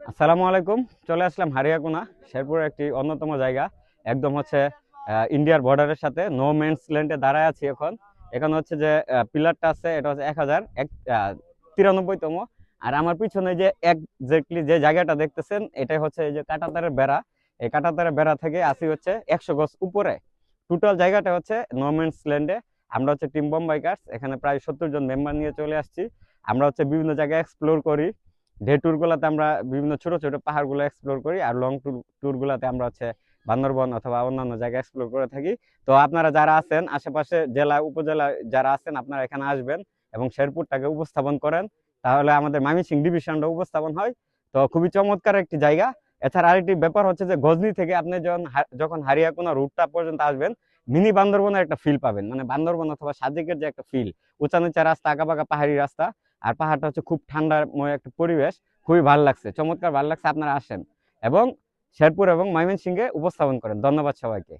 আসসালামু আলাইকুম। চলে আসলাম হারিয়াকুনা, শেরপুরের একটি অন্যতম জায়গা। একদম হচ্ছে ইন্ডিয়ার বর্ডারের সাথে নো ম্যানস ল্যান্ডে দাঁড়ায় আছি এখন। এখানে হচ্ছে যে পিলারটা আছে, এটা হচ্ছে 1093তম। আর আমার পিছনে যে একজাক্টলি যে জায়গাটা দেখতেছেন, এটাই হচ্ছে এই যে কাঁটাতারের বেড়া। এই কাঁটাতারের বেড়া থেকে আসি হচ্ছে 100 গজ উপরে। টোটাল জায়গাটা হচ্ছে নো ম্যানস ল্যান্ডে। আমরা হচ্ছে টিম বম বাইকার্স, এখানে প্রায় 70 জন মেম্বার নিয়ে চলে আসছি। আমরা হচ্ছে বিভিন্ন জায়গায় এক্সপ্লোর করি। ডে ট্যুর গুলাতে আমরা বিভিন্ন ছোট ছোট পাহাড়গুলো এক্সপ্লোর করি, আর লং ট্যুর গুলাতে আমরা হচ্ছে বান্দরবন অথবা অন্যান্য জায়গায় এক্সপ্লোর করে থাকি। তো আপনারা যারা আছেন আশেপাশে জেলা উপজেলা যারা আছেন, আপনারা এখানে আসবেন এবং শেরপুরটাকে উপস্থাপন করেন, তাহলে আমাদের ময়মনসিংহ ডিভিশনটা উপস্থাপন হয়। তো খুবই চমৎকার একটি জায়গা। এছাড়া আরেকটি ব্যাপার হচ্ছে যে গজনি থেকে আপনি যখন হারিয়াকুনা রুটটা পর্যন্ত আসবেন, মিনি বান্দরবনের একটা ফিল পাবেন, মানে বান্দরবন অথবা সাজেকের যে একটা ফিল। উঁচা নিচা রাস্তা, আঁকাবাঁকা পাহাড়ি রাস্তা, আর পাহাড়টা হচ্ছে খুব ঠান্ডাময় একটা পরিবেশ। খুবই ভালো লাগছে, চমৎকার ভালো লাগছে। আপনারা আসেন এবং শেরপুর এবং ময়মনসিংহে উপস্থাপন করেন। ধন্যবাদ সবাইকে।